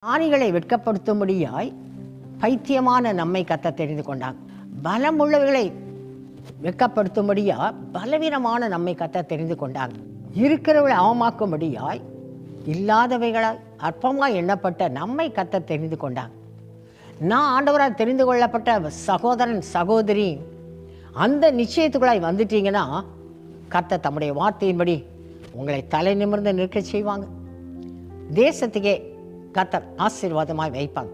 ஞானிகளை வெட்கப்படுத்தும்படியாய் பைத்தியமான நம்மை கத்த தெரிந்து கொண்டாங்க. பலமுள்ளவர்களை வெட்கப்படுத்தும்படியா பலவீனமான நம்மை கத்த தெரிந்து கொண்டாங்க. இருக்கிறவர்களை அவமாக்கும்படியாய் இல்லாதவைகளாய் அற்பமாய் எண்ணப்பட்ட நம்மை கத்த தெரிந்து கொண்டாங்க. நான் ஆண்டவரால் தெரிந்து கொள்ளப்பட்ட சகோதரன் சகோதரி அந்த நிச்சயத்துக்குள்ளாய் வந்துட்டீங்கன்னா கர்த்தர் தம்முடைய வார்த்தையின்படி உங்களை தலை நிமிர்ந்து நிற்க செய்வாங்க. தேசத்துக்கே கர்த்தர் ஆசீர்வாதமாய் வைப்பாங்க.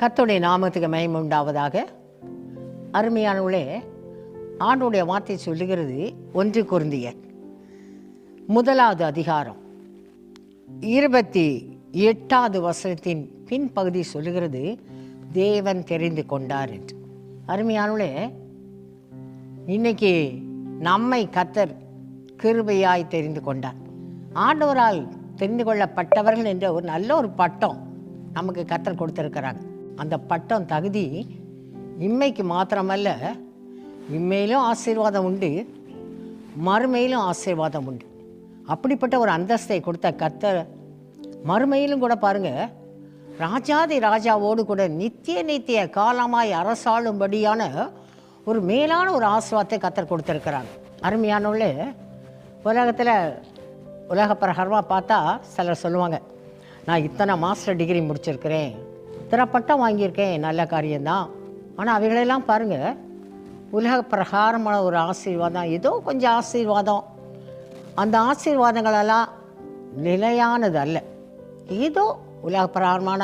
கர்த்தருடைய நாமத்துக்கு மகிமை உண்டாவதாக. அருமையானவர்களே, ஆண்டவருடைய வார்த்தை சொல்லுகிறது 1 கொரிந்தியர் 1 அதிகாரம் 28வது வசனத்தின் பின்பகுதி சொல்லுகிறது, தேவன் தெரிந்து கொண்டார் என்று. அருமையானவர்களே, இன்னைக்கு நம்மை கர்த்தர் கிருபையாய் தெரிந்து கொண்டார். ஆண்டவரால் தெரிந்து கொள்ளப்பட்டவர்கள் என்ற ஒரு நல்ல ஒரு பட்டம் நமக்கு கர்த்தர் கொடுத்திருக்கிறாங்க. அந்த பட்டம் தகுதி இம்மைக்கு மாத்திரமல்ல, இம்மையிலும் ஆசீர்வாதம் உண்டு, மறுமையிலும் ஆசீர்வாதம் உண்டு. அப்படிப்பட்ட ஒரு அந்தஸ்தை கொடுத்த கர்த்தர் மறுமையிலும் கூட பாருங்க, ராஜாதி ராஜாவோடு கூட நித்திய காலமாய் அரசாளும்படியான ஒரு மேலான ஒரு ஆசீர்வாதத்தை கர்த்தர் கொடுத்திருக்கிறாங்க. அருமையானவர்களே, உலகத்தில் உலக பிரகாரமாக பார்த்தா சிலர் சொல்லுவாங்க, நான் இத்தனை மாஸ்டர் டிகிரி முடிச்சிருக்கிறேன், இத்தனை பட்டம் வாங்கியிருக்கேன், நல்ல காரியம்தான். ஆனால் அவைகளெல்லாம் பாருங்கள், உலக பிரகாரமான ஒரு ஆசீர்வாதம், ஏதோ கொஞ்சம் ஆசீர்வாதம், அந்த ஆசீர்வாதங்களெல்லாம் நிலையானது அல்ல. ஏதோ உலக பிரகாரமான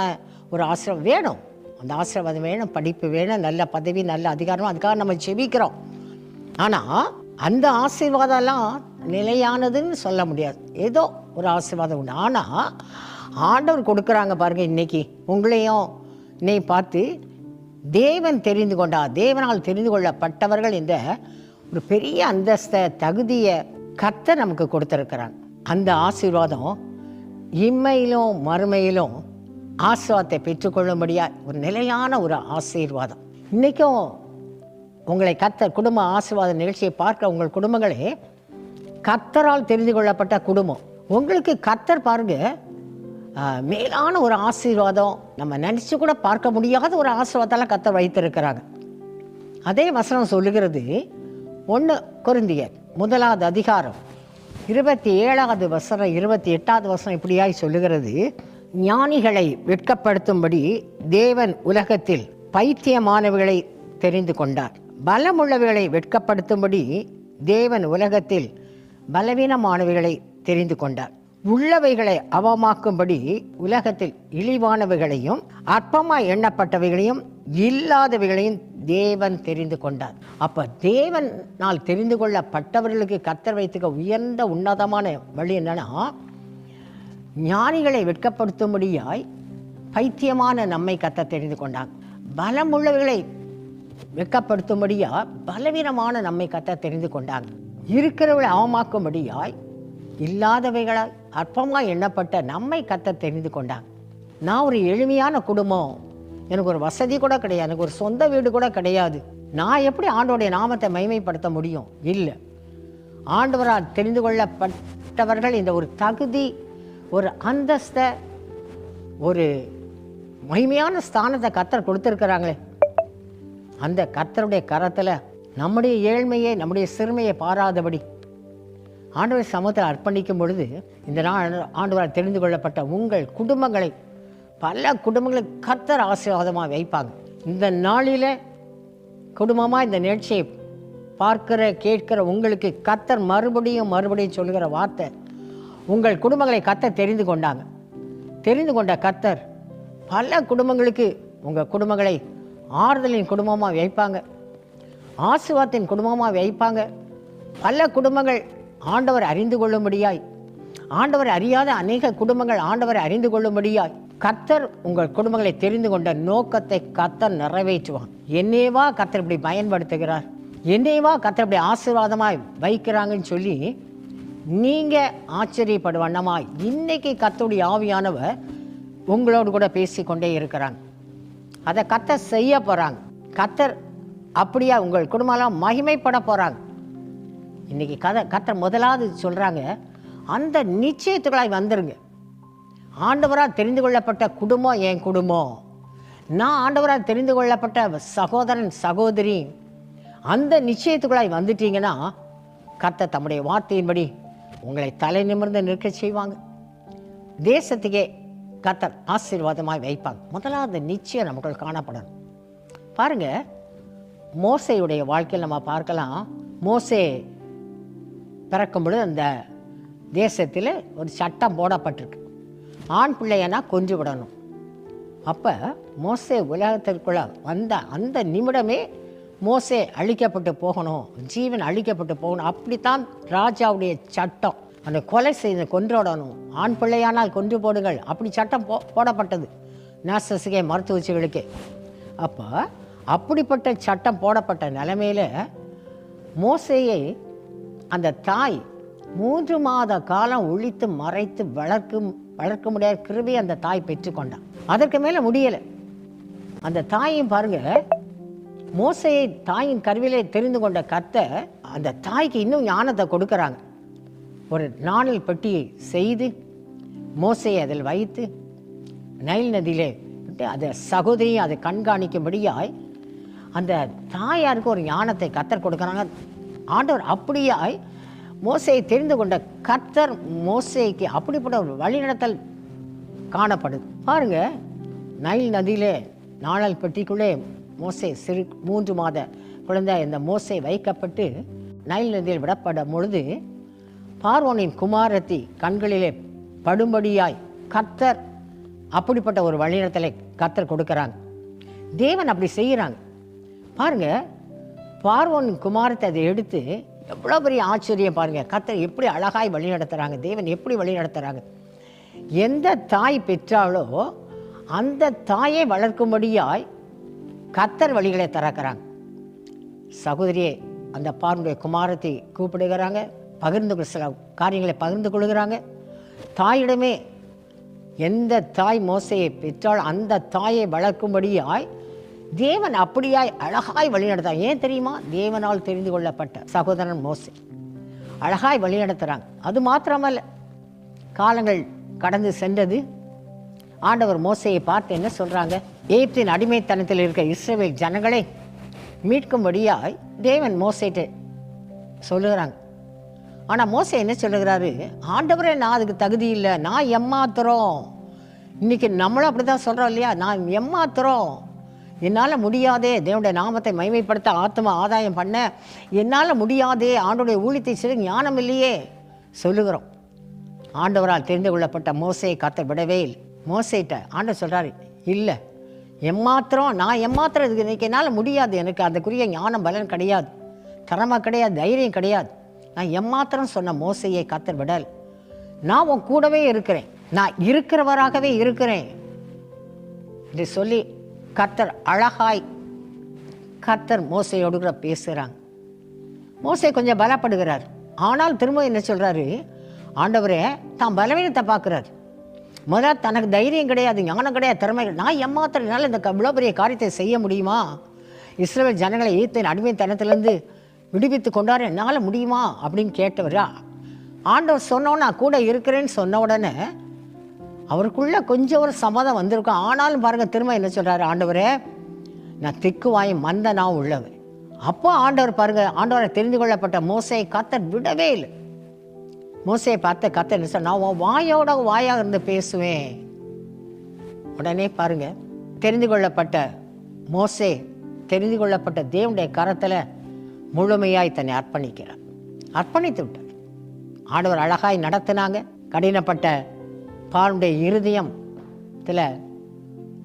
ஒரு ஆசீர்வாதம் வேணும், அந்த ஆசீர்வாதம் வேணும், படிப்பு வேணும், நல்ல பதவி, நல்ல அதிகாரம், அதுக்காக நம்ம ஜெபிக்கிறோம். ஆனால் அந்த ஆசீர்வாதம்லாம் நிலையானதுன்னு சொல்ல முடியாது. ஏதோ ஒரு ஆசீர்வாதம் உண்டு. ஆனால் ஆண்டவர் கொடுக்குறாங்க பாருங்கள், இன்னைக்கு உங்களையும் நீ பார்த்து தேவன் தெரிந்து கொண்டார், தேவனால் தெரிந்து கொள்ளப்பட்டவர்கள் இந்த ஒரு பெரிய அந்தஸ்தை தகுதியை கர்த்தர் நமக்கு கொடுத்துருக்கிறாங்க. அந்த ஆசீர்வாதம் இம்மையிலும் மறுமையிலும் ஆசீர்வாதத்தை பெற்றுக்கொள்ளும்படியா ஒரு நிலையான ஒரு ஆசீர்வாதம். இன்றைக்கும் உங்களை கர்த்தர் குடும்ப ஆசீர்வாத நிகழ்ச்சியை பார்க்க உங்கள் குடும்பங்களே கர்த்தரால் தெரிந்து கொள்ளப்பட்ட குடும்பம். உங்களுக்கு கர்த்தர் பாருங்க மேலான ஒரு ஆசீர்வாதம், நம்ம நினச்சி கூட பார்க்க முடியாத ஒரு ஆசீர்வாதத்தெல்லாம் கர்த்தர் வைத்திருக்கிறாங்க. அதே வசனம் சொல்லுகிறது 1 கொரிந்தியர் 1 அதிகாரம் 27வது வசனம் 28வது வசனம் இப்படியாய் சொல்லுகிறது, ஞானிகளை வெட்கப்படுத்தும்படி தேவன் உலகத்தில் பைத்தியமானவர்களை தெரிந்து கொண்டார், பலமுள்ளவர்களை வெட்கப்படுத்தும்படி தேவன் உலகத்தில் பலவீனமானவர்களை தெரிந்து கொண்டார், உள்ளவைகளை அவமாக்கும்படி உலகத்தில் இழிவானவைகளையும் அற்பமாய் எண்ணப்பட்டவைகளையும் இல்லாதவைகளையும் தேவன் தெரிந்து கொண்டார். அப்போ தேவனால் தெரிந்து கொள்ளப்பட்டவர்களுக்கு கர்த்தர் வைத்துக்க உயர்ந்த உன்னதமான வழி என்னன்னா, ஞானிகளை வெட்கப்படுத்தும்படியாய் பைத்தியமான நம்மை கர்த்தர் தெரிந்து கொண்டாங்க. பலமுள்ளவர்களை வெட்கப்படுத்தும்படியா பலவீனமான நம்மை கர்த்தர் தெரிந்து கொண்டாங்க. இருக்கிறவர்களை அவமாக்கும்படியாய் இல்லாதவைகளால் அற்பமாக எண்ணப்பட்ட நம்மை கர்த்தர் தெரிந்து கொண்டாங்க. நான் ஒரு எளிமையான குடும்பம், எனக்கு ஒரு வசதி கூட கிடையாது, எனக்கு ஒரு சொந்த வீடு கூட கிடையாது, நான் எப்படி ஆண்டவருடைய நாமத்தை மகிமைப்படுத்த முடியும்? இல்லை, ஆண்டவரால் தெரிந்து கொள்ளப்பட்டவர்கள் இந்த ஒரு தகுதி, ஒரு அந்தஸ்தை, ஒரு மகிமையான ஸ்தானத்தை கர்த்தர் கொடுத்துருக்கிறாங்களே. அந்த கர்த்தருடைய கரத்தில் நம்முடைய ஏழ்மையை, நம்முடைய சிறுமையை பாராதபடி ஆண்டவர் சமூகத்தில் அர்ப்பணிக்கும் பொழுது இந்த நாள் ஆண்டவரால் தெரிந்து கொள்ளப்பட்ட உங்கள் குடும்பங்களை, பல குடும்பங்களை கர்த்தர் ஆசீர்வாதமாக வைப்பாங்க. இந்த நாளில் குடும்பமாக இந்த நிகழ்ச்சியை பார்க்கிற கேட்கிற உங்களுக்கு கர்த்தர் மறுபடியும் சொல்லுகிற வார்த்தை, உங்கள் குடும்பங்களை கர்த்தர் தெரிந்து கொண்டாங்க. தெரிந்து கொண்ட கர்த்தர் பல குடும்பங்களுக்கு உங்கள் குடும்பங்களை ஆறுதலின் குடும்பமாக வைப்பாங்க, ஆசீர்வாதத்தின் குடும்பமாக வைப்பாங்க. பல குடும்பங்கள் ஆண்டவர் அறிந்து கொள்ளும்படியாய், ஆண்டவர் அறியாத அநேக குடும்பங்கள் ஆண்டவரை அறிந்து கொள்ளும்படியாய் கர்த்தர் உங்கள் குடும்பங்களை தெரிந்து கொண்ட நோக்கத்தை கர்த்தர் நிறைவேற்றுவான். என்னேவா கர்த்தர் இப்படி பயன்படுத்துகிறார், என்னேவா கர்த்தர் இப்படி ஆசீர்வாதமாய் வைக்கிறாங்கன்னு சொல்லி நீங்கள் ஆச்சரியப்படுவண்ணமாய் இன்னைக்கு கர்த்தருடைய ஆவியானவர் உங்களோடு கூட பேசிக்கொண்டே இருக்கிறாங்க. அதை கர்த்தர் செய்ய போகிறாங்க. கர்த்தர் அப்படியா உங்கள் குடும்பம்லாம் மகிமைப்பட போகிறாங்க. இன்றைக்கி கர்த்தர் முதலாவது சொல்கிறாங்க, அந்த நிச்சயத்துக்குள்ளாய் வந்துருங்க. ஆண்டவரால் தெரிந்து கொள்ளப்பட்ட குடும்பம் என் குடும்பம், நான் ஆண்டவரால் தெரிந்து கொள்ளப்பட்ட சகோதரன் சகோதரி, அந்த நிச்சயத்துக்குள்ளாய் வந்துட்டீங்கன்னா கர்த்தர் தம்முடைய வார்த்தையின்படி உங்களை தலை நிமிர்ந்து நிற்க செய்வாங்க. தேசத்துக்கே கர்த்தர் ஆசீர்வாதமாக வைப்பாங்க. முதலாவது நிச்சயம் நமக்கு காணப்படணும். பாருங்கள், மோசேயுடைய வாழ்க்கையில் நம்ம பார்க்கலாம். மோசே பிறக்கும் பொழுது அந்த தேசத்தில் ஒரு சட்டம் போடப்பட்டிருக்கு, ஆண் பிள்ளையனா கொன்று விடணும். அப்போ மோசே உலகத்திற்குள்ள வந்த அந்த நிமிடமே மோசே அழிக்கப்பட்டு போகணும், ஜீவன் அழிக்கப்பட்டு போகணும். அப்படித்தான் ராஜாவுடைய சட்டம். அந்த கொலை செய்து கொன்றோடணும், ஆண் பிள்ளையானால் கொன்று போடுங்கள், அப்படி சட்டம் போடப்பட்டது நர்சஸுக்கே, மருத்துவச்சிகளுக்கே. அப்போ அப்படிப்பட்ட சட்டம் போடப்பட்ட நிலைமையில் மோசேயை அந்த தாய் 3 மாத காலம் ஒழித்து மறைத்து வளர்க்க முடியாத கிருபை அந்த தாய் பெற்றுக்கொண்டான். அதற்கு மேலே முடியலை. அந்த தாயும் பாருங்கள், மோசையை தாயின் கருவிலே தெரிந்து கொண்ட கர்த்தர் அந்த தாய்க்கு இன்னும் ஞானத்தை கொடுக்குறாங்க. ஒரு நாணல் பெட்டியை செய்து மோசையை அதில் வைத்து நைல் நதியிலே விட்டு அதை சகோதரியை அதை கண்காணிக்கும்படியாய் அந்த தாயாருக்கு ஒரு ஞானத்தை கர்த்தர் கொடுக்குறாங்க. ஆண்டவர் அப்படியாய் மோசையை தெரிந்து கொண்ட கர்த்தர் மோசைக்கு அப்படிப்பட்ட ஒரு வழிநடத்தல் காணப்படுது. பாருங்கள், நைல் நதியிலே நாணல் பெட்டிக்குள்ளே மோசே 3 மாத குழந்தை இந்த மோசே வைக்கப்பட்டு நைல் நதியில் விடப்படும் பொழுது பார்வோனின் குமாரத்தி கண்களிலே படும்படியாய் கர்த்தர் அப்படிப்பட்ட ஒரு வழிநடத்தலை கர்த்தர் கொடுக்குறாங்க. தேவன் அப்படி செய்கிறாங்க. பாருங்கள், பார்வோனின் குமாரத்தை அதை எடுத்து எவ்வளோ பெரிய ஆச்சரியம் பாருங்கள். கர்த்தர் எப்படி அழகாய் வழி நடத்துகிறாங்க, தேவன் எப்படி வழி நடத்துகிறாங்க. எந்த தாய் பெற்றாலோ அந்த தாயை வளர்க்கும்படியாய் கர்த்தர் வழிகளை திறக்கிறாங்க. சகோதரியை அந்த பார்வனுடைய குமாரத்தை கூப்பிடுகிறாங்க, சில காரியங்களை பகிர்ந்து கொள்கிறாங்க. தாயிடமே எந்த தாய் மோசையை பெற்றால் அந்த தாயை வளர்க்கும்படியாய் தேவன் அப்படியாய் அழகாய் வழிநடத்தாங்க. ஏன் தெரியுமா? தேவனால் தெரிந்து கொள்ளப்பட்ட சகோதரன் மோசே அழகாய் வழிநடத்துகிறாங்க. அது மாத்திரமல்ல, காலங்கள் கடந்து சென்றது. ஆண்டவர் மோசையை பார்த்து என்ன சொல்கிறாங்க? எகிப்தின் அடிமைத்தனத்தில் இருக்க இஸ்ரவேல் ஜனங்களை மீட்கும்படியாய் தேவன் மோசைட்டு சொல்லுகிறாங்க. ஆனால் மோசே என்ன சொல்லுகிறாரு? ஆண்டவரே, நான் அதுக்கு தகுதி இல்லை, நான் எம்மாத்திரம். இன்றைக்கி நம்மளும் அப்படி தான் சொல்கிறோம் இல்லையா? நான் எம்மாத்திரம், என்னால் முடியாதே தேவனுடைய நாமத்தை மகிமைப்படுத்த, ஆத்மா ஆதாயம் பண்ண என்னால் முடியாதே, ஆண்டோடைய ஊழியத்தை செய்ய ஞானம் இல்லையே சொல்லுகிறோம். ஆண்டவரால் தெரிந்து கொள்ளப்பட்ட மோசையை கர்த்தர் விடவே இல்லை. மோசைட்ட ஆண்டவர் சொல்கிறாரு, இல்லை எம்மாத்திரம், நான் எம்மாத்திரம், இதுக்கு இன்றைக்கி என்னால் முடியாது, எனக்கு அதுக்குரிய ஞானம் பலன் கிடையாது, திறமை கிடையாது, தைரியம் கிடையாது, நான் எம்மாத்திரம் சொன்ன மோசையை கர்த்தர் விடல். நான் உன் கூடவே இருக்கிறேன், நான் இருக்கிறவராகவே இருக்கிறேன் என்று சொல்லி கர்த்தர் அழகாய் கர்த்தர் மோசையோடு கூட பேசுகிறாங்க. மோசை கொஞ்சம் பலப்படுகிறார். ஆனால் திரும்ப என்ன சொல்கிறாரு? ஆண்டவரே தான் பலவீனத்தை பார்க்குறாரு. முதல்ல தனக்கு தைரியம் கிடையாது, ஞானம் கிடையாது, திறமை, நான் எம்மாத்திரனால இந்த இவ்வளோ பெரிய காரியத்தை செய்ய முடியுமா? இஸ்ரவேல் ஜனங்களை எகிப்தின் அடிமைத்தனத்திலேருந்து விடுவித்து கொண்டாரு, என்னால் முடியுமா அப்படின்னு கேட்டவரா? ஆண்டவர் சொன்னோன்னு நான் கூட இருக்கிறேன்னு சொன்ன உடனே அவருக்குள்ளே கொஞ்சம் ஒரு சம்மதம் வந்திருக்கும். ஆனாலும் பாருங்கள், திரும்ப என்ன சொல்கிறாரு? ஆண்டவரே, நான் திக்கு வாயும் மந்த நான் உள்ளவர். அப்போ ஆண்டவர் பாருங்கள், ஆண்டவரை தெரிந்து கொள்ளப்பட்ட மோசையை கர்த்தர் விடவே இல்லை. மோசையை பார்த்த கர்த்தர் என்ன சொன்ன? நான் உன் வாயோட வாயாக இருந்து பேசுவேன். உடனே பாருங்கள், தெரிந்து கொள்ளப்பட்ட மோசே தெரிந்து கொள்ளப்பட்ட தேவனுடைய கரத்தில் முழுமையாய் தன்னை அர்ப்பணித்து விட்டார். ஆண்டவர் அழகாய் நடத்தினாங்க. கடினப்பட்ட பார்வனுடைய இருதயத்தில்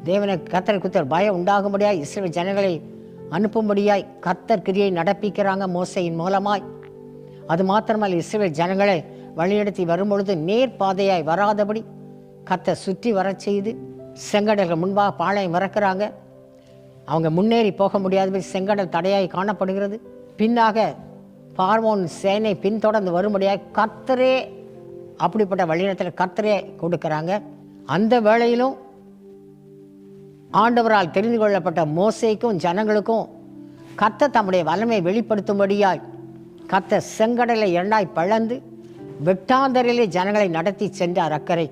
தேவனை கர்த்தரை குறித்த பயம் உண்டாகும்படியாய் இஸ்ரவேல் ஜனங்களை அனுப்பும்படியாய் கர்த்தர் கிரியை நடப்பிக்கிறாங்க மோசையின் மூலமாய். அது மாத்திரமல்ல, இஸ்ரவேல் ஜனங்களை வழிநடத்தி வரும்பொழுது நேர் பாதையாய் வராதபடி கர்த்தர் சுற்றி வர செய்து செங்கடல்கள் முன்பாக பாளையம் இறக்குறாங்க. அவங்க முன்னேறி போக முடியாதபடி செங்கடல் தடையாய் காணப்படுகிறது. பின்னாக பார்வோன் சேனை பின்தொடர்ந்து வரும்படியாக கர்த்தரே அப்படிப்பட்ட வழிநடத்தல் கர்த்தரே கொடுக்குறாங்க. அந்த வேளையிலும் ஆண்டவரால் தெரிந்து கொள்ளப்பட்ட மோசேக்கும் ஜனங்களுக்கும் கர்த்தர் தம்முடைய வல்லமை வெளிப்படுத்தும்படியாய் கர்த்தர் செங்கடலை எண்ணாய் பிளந்து வெட்டாந்தரிலே ஜனங்களை நடத்தி சென்றார் அக்கறை.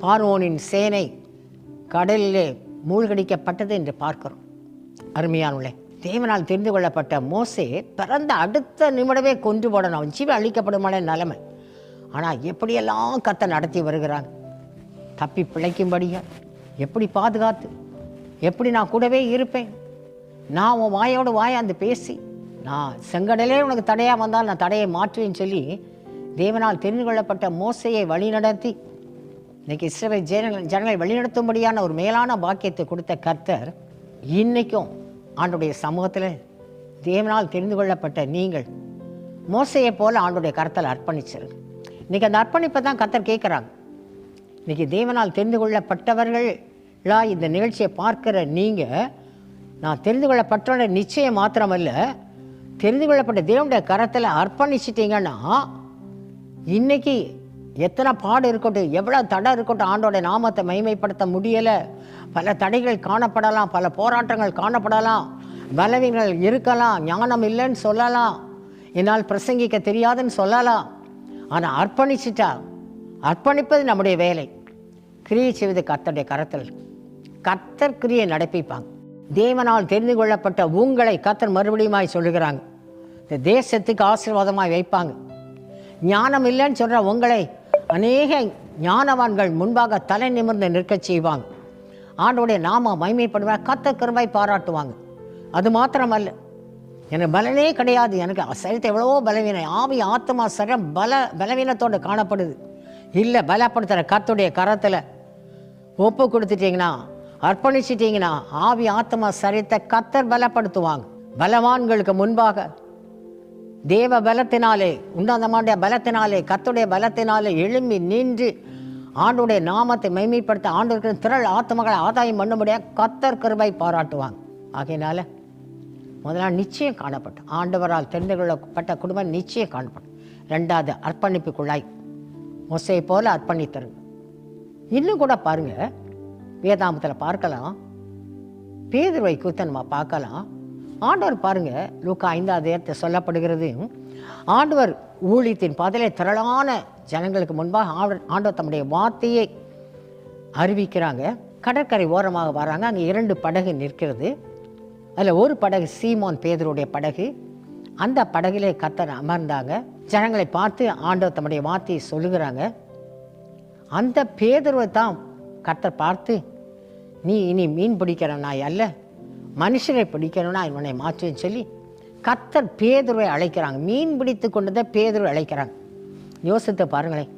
பார்வோனின் சேனை கடலிலே மூழ்கடிக்கப்பட்டது என்று பார்க்கிறோம். அருமையானவர்களே, தேவனால் தெரிந்து கொள்ளப்பட்ட மோசே பிறந்த அடுத்த நிமிடமே கொன்று போடணும், அவன் ஜீவன் அழிக்கப்படுமான நிலைமை. ஆனால் எப்படியெல்லாம் கர்த்தர் நடத்தி வருகிறாங்க, தப்பி பிழைக்கும்படியா எப்படி பாதுகாத்து, எப்படி நான் கூடவே இருப்பேன், நான் உன் வாயோடு வாயாந்து பேசி, நான் செங்கடலே உனக்கு தடையாக வந்தால் நான் தடையை மாற்றுவேன்னு சொல்லி தேவனால் தெரிந்து கொள்ளப்பட்ட மோசையை வழிநடத்தி இன்றைக்கி இஸ்ரவேல் ஜனங்களை வழிநடத்தும்படியான ஒரு மேலான பாக்கியத்தை கொடுத்த கர்த்தர் இன்றைக்கும் ஆண்டுடைய சமூகத்தில் தேவனால் தெரிந்து கொள்ளப்பட்ட நீங்கள் மோசையை போல் ஆண்டுடைய கருத்தில் அர்ப்பணிச்சிருங்க. இன்றைக்கி அந்த அர்ப்பணிப்பை தான் கர்த்தர் கேட்குறாங்க. இன்றைக்கி தேவனால் தெரிந்து கொள்ளப்பட்டவர்களா இந்த நிகழ்ச்சியை பார்க்குற நீங்கள், நான் தெரிந்து கொள்ளப்பட்டவன நிச்சயம் மாத்திரமல்ல, தெரிந்து கொள்ளப்பட்ட தேவனுடைய கரத்தில் அர்ப்பணிச்சிட்டிங்கன்னா இன்றைக்கி எத்தனை பாடு இருக்கட்டும், எவ்வளோ தடை இருக்கட்டும், ஆண்டோட நாமத்தை மகிமைப்படுத்த முடியலை, பல தடைகள் காணப்படலாம், பல போராட்டங்கள் காணப்படலாம், பலவீனங்கள் இருக்கலாம், ஞானம் இல்லைன்னு சொல்லலாம், என்னால் பிரசங்கிக்க தெரியாதுன்னு சொல்லலாம். ஆனால் அர்ப்பணிச்சிட்டா, அர்ப்பணிப்பது நம்முடைய வேலை. கிரியை செய்வது கர்த்தருடைய கரத்தில். கர்த்தர் கிரியை நடப்பிப்பாங்க. தேவனால் தெரிந்து கொள்ளப்பட்ட உங்களை கர்த்தர் மறுபடியுமாய் சொல்லுகிறாங்க, இந்த தேசத்துக்கு ஆசீர்வாதமாய் வைப்பாங்க. ஞானம் இல்லைன்னு சொல்கிற உங்களை அநேக ஞானவான்கள் முன்பாக தலை நிமிர்ந்து நிற்கச் செய்வாங்க. ஆண்டோடைய நாம மகிமைப்படுவாங்க, கர்த்தர் கிருபை பாராட்டுவாங்க. அது மாத்திரமல்ல, எனக்கு பலனே கிடையாது, எனக்கு சரீரத்தை எவ்வளவோ பலவீனம், ஆவி ஆத்மா சரம் பலவீனத்தோடு காணப்படுது. இல்லை, பலப்படுத்துகிற கர்த்தருடைய கரத்தில் ஒப்பு கொடுத்துட்டிங்கன்னா, அர்ப்பணிச்சிட்டிங்கன்னா ஆவி ஆத்மா சரீரத்தை கர்த்தர் பலப்படுத்துவாங்க. பலவான்களுக்கு முன்பாக தேவ பலத்தினாலே, உன்னதமான பலத்தினாலே, கர்த்தருடைய பலத்தினாலே எழும்பி நின்று ஆண்டுடைய நாமத்தை மகிமைப்படுத்த ஆண்டவருக்கு திரள் ஆத்மகளை ஆதாயம் பண்ணும்படியாக கர்த்தர் கிருபை பாராட்டுவாங்க. ஆகையினால முதலாவது நிச்சயம் காணப்படும், ஆண்டவரால் தெரிந்து கொள்ளப்பட்ட குடும்பம் நிச்சயம் காணப்படும். ரெண்டாவது, அர்ப்பணிப்புக்குள்ளாய் மோசையை போல அர்ப்பணித்தருங்க. இன்னும் கூட பாருங்கள், வேதாமத்தில் பார்க்கலாம், பேதுருவை குறித்து நம்ம பார்க்கலாம். ஆண்டவர் பாருங்கள், லூக்கா 5 சொல்லப்படுகிறது, ஆண்டவர் ஊழியத்தின் பதிலே திரளான ஜனங்களுக்கு முன்பாக ஆண்டவர் தம்முடைய வார்த்தையை அறிவிக்கிறாங்க. கடற்கரை ஓரமாக வராங்க, அங்கே 2 படகு நிற்கிறது. அதில் ஒரு படகு சீமோன் பேதுருடைய படகு. அந்த படகிலே கர்த்தர் அமர்ந்தாங்க. ஜனங்களை பார்த்து ஆண்டவர் தம்முடைய வார்த்தையை சொல்லுகிறாங்க. அந்த பேதுருவை தான் கர்த்தர் பார்த்து, நீ இனி மீன் பிடிக்கிறவனாய் அல்ல, மனுஷரை பிடிக்கணும்னா இவனை மாற்றுன்னு சொல்லி கர்த்தர் பேதுருவை அழைக்கிறாங்க. மீன் பிடித்து கொண்டதை பேதுருவை அழைக்கிறாங்க. யோசித்து பாருங்களேன்,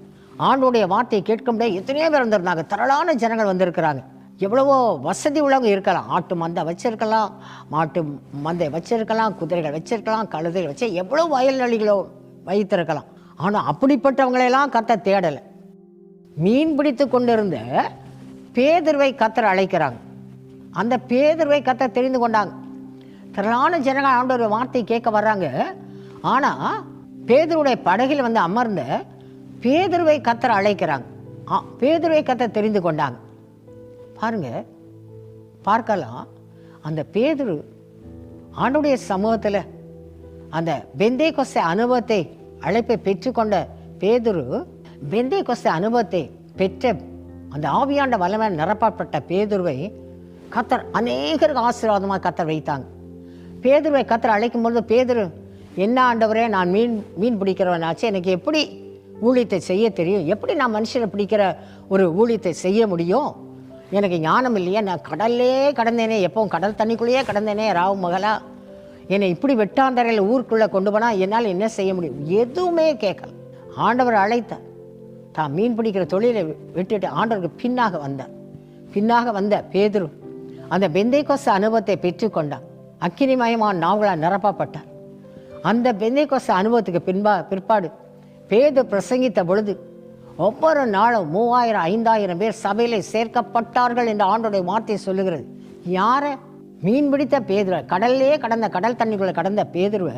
ஆண்டோடைய வார்த்தையை கேட்க முடியாது எத்தனையோ பேர் வந்திருந்தாங்க, திரளான ஜனங்கள் வந்திருக்கிறாங்க. எவ்வளவோ வசதி உள்ளவங்க இருக்கலாம், ஆட்டு மந்தை வச்சிருக்கலாம், மாட்டு மந்தை வச்சிருக்கலாம், குதிரைகள் வச்சிருக்கலாம், கழுதைகள் வச்சு எவ்வளோ வயல்வெளிகளோ வைத்திருக்கலாம். ஆனால் அப்படிப்பட்டவங்களையெல்லாம் கர்த்தர் தேடலை. மீன் பிடித்து கொண்டிருந்த பேதுருவை கர்த்தர் அழைக்கிறாங்க. அந்த பேதுருவை கர்த்தர் தெரிந்து கொண்டாங்க. திரளான ஜனங்கள் ஆண்டவர் வார்த்தை கேட்க வர்றாங்க. ஆனால் பேதுருடைய படகில் வந்து அமர்ந்த பேதுருவை கர்த்தர் அழைக்கிறாங்க. பேதுருவை கர்த்தர் தெரிந்து கொண்டாங்க. பாருங்க, பார்க்கலாம், அந்த பேதுரு ஆண்டவருடைய சமூகத்தில் அந்த பெந்தேகொஸ்தே அனுபவத்தை அழைப்பை பெற்றுக்கொண்ட பேதுரு, பெந்தேகொஸ்தே அனுபவத்தை பெற்ற அந்த ஆவியாண்ட வல்லமை நிரப்பப்பட்ட பேதுருவை கர்த்தர் அநேகருக்கு ஆசீர்வாதமாக கர்த்தர் வைத்தாங்க. பேதுருவை கர்த்தர் அழைக்கும் பொழுது, பேதுரு, என்ன ஆண்டவரே, நான் மீன் பிடிக்கிறவனாச்சு, எனக்கு எப்படி ஊழியத்தை செய்ய தெரியும், எப்படி நான் மனுஷனை பிடிக்கிற ஒரு ஊழியத்தை செய்ய முடியும், எனக்கு ஞானம் இல்லையா, நான் கடல்லே கடந்தேனே, எப்பவும் கடல் தண்ணிக்குள்ளேயே கடந்தேனே ராவு மகளா, என்னை இப்படி வெட்டாந்தரையில் ஊருக்குள்ளே கொண்டு போனால் என்னால் என்ன செய்ய முடியும், எதுவுமே கேட்கல. ஆண்டவர் அழைத்தார். தான் மீன் பிடிக்கிற தொழிலை விட்டுட்டு ஆண்டவருக்கு பின்னாக வந்த பேதுரு அந்த பெந்தேகொஸ்தே அனுபவத்தை பெற்றுக்கொண்டார். அக்கினிமயமான நாவலால் நிரப்பப்பட்டார். அந்த பெந்தேகொஸ்தே அனுபவத்துக்கு பிற்பாடு பேதுரு பிரசங்கித்த பொழுது ஒவ்வொரு நாளும் 3000 5000 பேர் சபையிலே சேர்க்கப்பட்டார்கள் என்று ஆண்டோடைய வார்த்தை சொல்லுகிறது. யாரை? மீன் பிடித்த பேதுருவை, கடல்லே கடந்த கடல் தண்ணிக்குள்ளே கடந்த பேதுருவை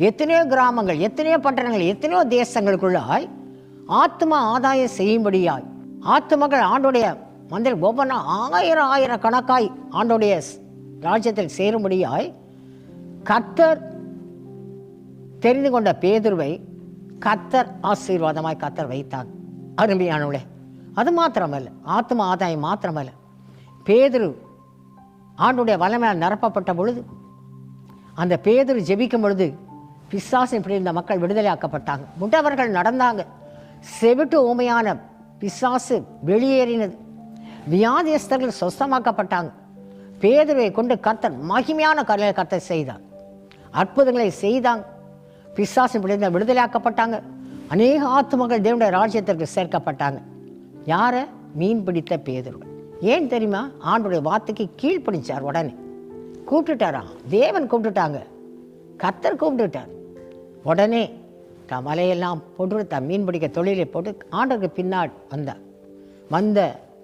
எத்தனையோ கிராமங்கள், எத்தனையோ பட்டணங்கள், எத்தனையோ தேசங்களுக்குள்ளாய் ஆத்மா ஆதாயம் செய்யும்படியாய், ஆத்மகள் ஆண்டோடைய மந்திர ஒவ்வொன்றா 1000 கணக்காய் ஆண்டோடைய ராஜ்யத்தில் சேரும்படியாய் கர்த்தர் தெரிந்து கொண்ட பேதுருவை கர்த்தர் ஆசீர்வாதமாய் கர்த்தர் வைத்தார். அருமையானவளே, அது மாத்திரமல்ல, ஆத்ம ஆதாயம் மாத்திரமல்ல, பேதுரு ஆண்டுடைய வல்லமையால் நிரப்பப்பட்ட பொழுது, அந்த பேதுரு ஜெபிக்கும் பொழுது பிசாசின் பிடிந்த மக்கள் விடுதலையாக்கப்பட்டாங்க. முடவர்கள் நடந்தாங்க. செவிட்டு ஊமையான பிசாசு வெளியேறினது. வியாதியஸ்தர்கள் சொஸ்தமாக்கப்பட்டாங்க. பேதுருவை கொண்டு கர்த்தர் மகிமையான காரியங்களை கர்த்தர் செய்தார். அற்புதங்களை செய்தாங்க. பிசாசின் பிடிந்த விடுதலையாக்கப்பட்டாங்க. அநேக ஆத்துமக்கள் தேவனுடைய ராஜ்யத்திற்கு சேர்க்கப்பட்டாங்க. யாரை? மீன் பிடித்த பேதுரு. ஏன் தெரியுமா? ஆண்டுடைய வார்த்தைக்கு கீழ்ப்படிச்சார். உடனே கூப்பிட்டுட்டாரா? தேவன் கூப்பிட்டுட்டாங்க, கர்த்தர் கூப்பிட்டுட்டார். உடனே மலையெல்லாம் போட்டு மீன் பிடிக்க தொழிலை போட்டு ஆண்டவருக்கு பின்னாடி வந்த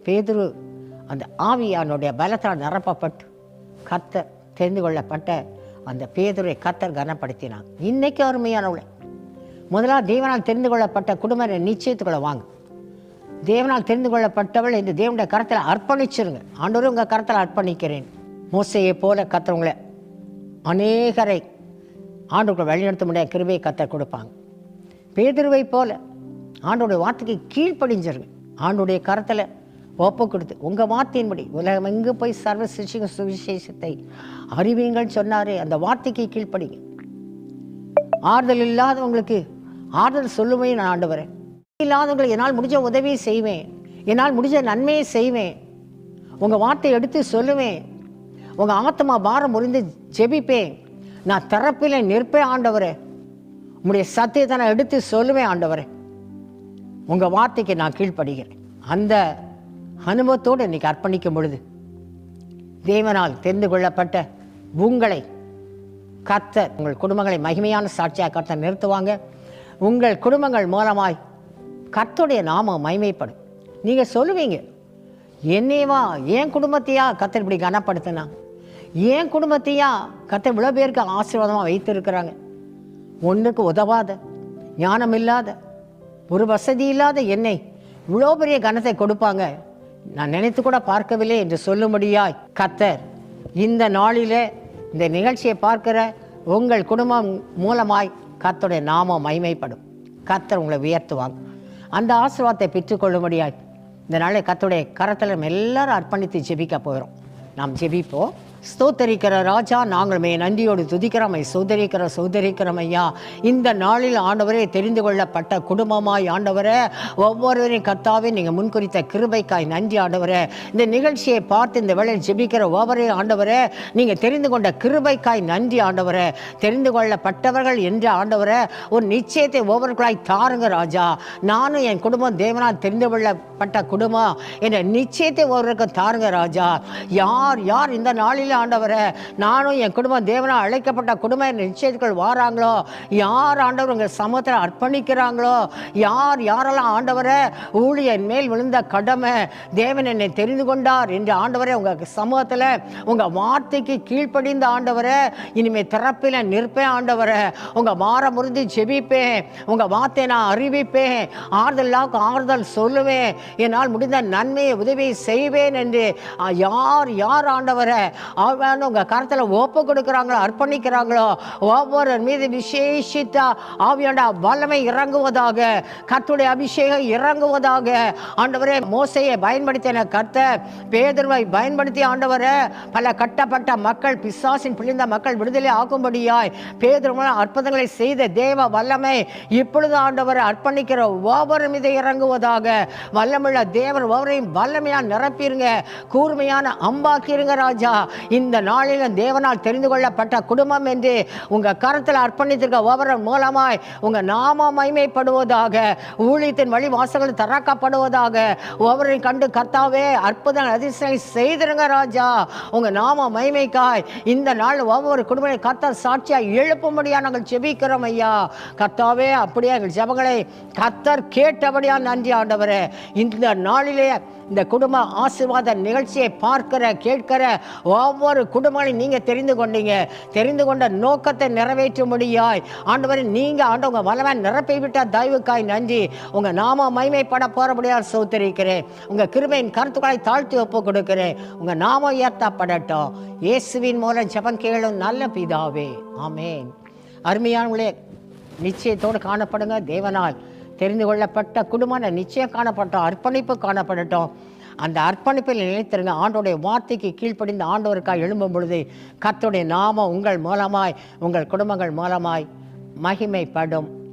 பேதுரு அந்த ஆவியானுடைய பலத்தால் நிரப்பப்பட்டு கர்த்தர் தெரிந்து கொள்ளப்பட்ட அந்த பேதுரை கர்த்தர் கனப்படுத்தினாங்க. இன்னைக்கு அருமையானவளை, முதலாவது தேவனால் தெரிந்து கொள்ளப்பட்ட குடும்ப நிச்சயத்துக்குள்ள வாங்க. தேவனால் தெரிந்து கொள்ளப்பட்டவள் இந்த தேவனுடைய கரத்தில் அர்ப்பணிச்சிருங்க. ஆண்டவரும் உங்கள் கரத்தில் அர்ப்பணிக்கிறேன். மோசையை போல கர்த்தர் உங்களை அநேகரை ஆண்டவர்களை வழிநடத்த முடியாத கிருபையை கர்த்தர் கொடுப்பாங்க. பேதுருவை போல ஆண்டோடைய வார்த்தைக்கு கீழ்ப்படிஞ்சிருங்க. ஆண்டுடைய கரத்தில் ஒப்பு கொடுத்து உங்கள் வார்த்தையின்படி உலகம் எங்கு போய் சர்வ சிருஷ்டிக்கும் சுவிசேஷத்தை அறிவிங்கள் சொன்னாரே, அந்த வார்த்தைக்கு கீழ்ப்படிங்க. ஆறுதல் இல்லாதவங்களுக்கு ஆறுதல் சொல்லுவேன் நான் ஆண்டவரேன். இல்லாதவங்களுக்கு என்னால் முடிஞ்ச உதவியை செய்வேன், என்னால் முடிஞ்ச நன்மையை செய்வேன். உங்கள் வார்த்தையை எடுத்து சொல்லுவேன். உங்கள் ஆத்மா பாரம் முறிந்து ஜெபிப்பேன். நான் தரப்பில் நிற்பேன் ஆண்டவரே. உங்களுடைய சத்தியத்தை நான் எடுத்து சொல்லுவேன் ஆண்டவரே. உங்கள் வார்த்தைக்கு நான் கீழ்ப்படுகிறேன். அந்த அனுபவத்தோடு இன்னைக்கு அர்ப்பணிக்கும் பொழுது தேவனால் தெரிந்து கொள்ளப்பட்ட உங்களை கர்த்தர் உங்கள் குடும்பங்களை மகிமையான சாட்சியாக கர்த்தர் நிறுத்துவாங்க. உங்கள் குடும்பங்கள் மூலமாய் கர்த்தருடைய நாமம் மகிமைப்படும். நீங்கள் சொல்லுவீங்க, என்னேவா என் குடும்பத்தையா கர்த்தர் இப்படி கனப்படுத்தினா, என் குடும்பத்தையா கர்த்தர் இவ்வளோ பேருக்கு ஆசீர்வாதமாக வைத்திருக்கிறாங்க. ஒன்றுக்கு உதவாத, ஞானம் இல்லாத, ஒரு வசதி இல்லாத என்னை இவ்வளோ பெரிய கனத்தை கொடுப்பாங்க, நான் நினைத்து கூட பார்க்கவில்லை என்று சொல்லும்படியாய் கர்த்தர் இந்த நாளில் இந்த நிகழ்ச்சியை பார்க்கிற உங்கள் குடும்பம் மூலமாய் கர்த்தருடைய நாமம் மகிமைப்படும். கர்த்தர் உங்களை உயர்த்துவாங்க. அந்த ஆசீர்வாதத்தை பெற்றுக்கொள்ளும்படியாய் இந்த நாளை கர்த்தருடைய கரத்தில் நம்ம எல்லாரும் அர்ப்பணித்து ஜெபிக்க போகிறோம். நாம் ஜெபிப்போம். ஸ்தோத்தரிக்கிற ராஜா, நாங்கள் நன்றியோடு துதிக்கிறோம், சோதரிக்கிறோம் ஐயா. இந்த நாளில் ஆண்டவரே தெரிந்து கொள்ளப்பட்ட குடும்பமாய் ஆண்டவரே ஒவ்வொருவரையும் கர்த்தாவே நீங்கள் முன்குறித்த கிருபைக்காய் நன்றி ஆண்டவரே. இந்த நிகழ்ச்சியை பார்த்து இந்த வேளையில் ஜெபிக்கிற ஒவ்வொருவரையும் ஆண்டவரே நீங்கள் தெரிந்து கொண்ட கிருபைக்காய் நன்றி ஆண்டவரே. தெரிந்து கொள்ளப்பட்டவர்கள் என்ற ஆண்டவரே ஒரு நிச்சயத்தை ஒவ்வொருவர்களாய் தாருங்க ராஜா. நானும் என் குடும்பம் தேவனால் தெரிந்து கொள்ளப்பட்ட குடும்பம் என்ற நிச்சயத்தை ஒவ்வொருவருக்கும் தாருங்க ராஜா. யார் யார் இந்த நாளில் ஆண்டவரே நானும் என் குடும்பம் தேவனால் அழைக்கப்பட்ட குடும்ப நிச்சயத்துக்குள் வாராங்களோ, யார் ஆண்டவர் உங்கள் சமூகத்தில் அர்ப்பணிக்கிறாங்களோ, யார் யாரெல்லாம் ஆண்டவரே ஊழியன் மேல் விழுந்த கடமை தேவன் என்னை தெரிந்து கொண்டார் என்று ஆண்டவரே உங்கள் சமூகத்தில் உங்கள் வார்த்தைக்கு கீழ்ப்படிந்த ஆண்டவரே இனிமேல் திறப்பில் நிற்பேன் ஆண்டவரே. உங்கள் மாற முறிந்து ஜெபிப்பேன், உங்கள் வார்த்தையை நான் அறிவிப்பேன், ஆறுதலாக ஆறுதல் சொல்லுவேன், என்னால் முடிந்த நன்மையை உதவி செய்வேன் என்று யார் யார் ஆண்டவரே உங்கள் கரத்தில் ஒப்பு கொடுக்குறாங்களோ, அர்ப்பணிக்கிறாங்களோ ஒவ்வொரு மீது விசேஷித்த ஆவியாண்ட வல்லமை இறங்குவதாக, கர்த்தருடைய அபிஷேகம் இறங்குவதாக. ஆண்டவரே மோசையை பயன்படுத்தின கர்த்தர் பேதுருவை பயன்படுத்தி ஆண்டவரே பல கட்டப்பட்ட மக்கள், பிசாசின் பிழிந்த மக்கள் விடுதலை ஆகும்படியாய் பேதுரு அற்புதங்களை செய்த தேவ வல்லமை இப்பொழுது ஆண்டவரை அர்ப்பணிக்கிற ஒவ்வொரு மீது இறங்குவதாக. வல்லமுள்ள தேவர் ஒவ்வொருவரையும் வல்லமையாக நிரப்பிடுங்க, கூர்மையான அம்பாக்கிருங்க ராஜா. இந்த நாளில் தேவனால் தெரிந்து கொள்ளப்பட்ட குடும்பம் என்று உங்கள் கரத்தில் அர்ப்பணித்திருக்க ஒவ்வொரு மூலமாய் உங்கள் நாம மகிமைப்படுவதாக, ஊழியத்தின் வழி வாசல்கள் திறக்கப்படுவதாக. ஒவ்வொருவரையும் கண்டு கர்த்தாவே அற்புதம் அதிசயம் செய்திருங்க ராஜா. உங்கள் நாம மகிமைக்காய் இந்த நாள் ஒவ்வொரு குடும்பத்தை கர்த்தர் சாட்சியாக எழுப்பும்படியாக நாங்கள் ஜெபிக்கிறோம் ஐயா. கர்த்தாவே அப்படியே எங்கள் ஜெபங்களை கர்த்தர் கேட்டபடியாக நன்றி ஆண்டவரே. இந்த நாளிலே இந்த குடும்ப ஆசீர்வாத நிகழ்ச்சியை பார்க்கிற கேட்கிற ஒவ்வொரு குடும்பங்களையும் நீங்கள் தெரிந்து கொண்டீங்க. தெரிந்து கொண்ட நோக்கத்தை நிறைவேற்றும்படியாய் ஆண்டவரை நீங்கள் ஆண்டவங்க வல்லமை நிரப்பி விட்ட தயவுக்காய் நன்றி. உங்கள் நாம மகிமைப்பட போறபடியால் சோத்தரிக்கிறேன். உங்கள் கிருபையின் கருத்துக்களை தாழ்த்தி ஒப்பு கொடுக்கிறேன். உங்கள் நாம உயர்த்தப்படட்டும். இயேசுவின் மூலம் ஜெபம் கேளும் நல்ல பிதாவே, ஆமென். அருமையானவர்களே, நிச்சயத்தோடு காணப்படுங்க. தேவனால் தெரிந்து கொள்ளப்பட்ட குடும்பம் நிச்சயம் காணப்பட்டோம், அர்ப்பணிப்பு காணப்படட்டும். அந்த அர்ப்பணிப்பில் நிலைத்திருங்க. ஆண்டோடைய வார்த்தைக்கு கீழ்ப்படிந்து ஆண்டவருக்காக எழும்பும் பொழுது கர்த்தருடைய நாமம் உங்கள் மூலமாய், உங்கள் குடும்பங்கள் மூலமாய் மகிமைப்படும்.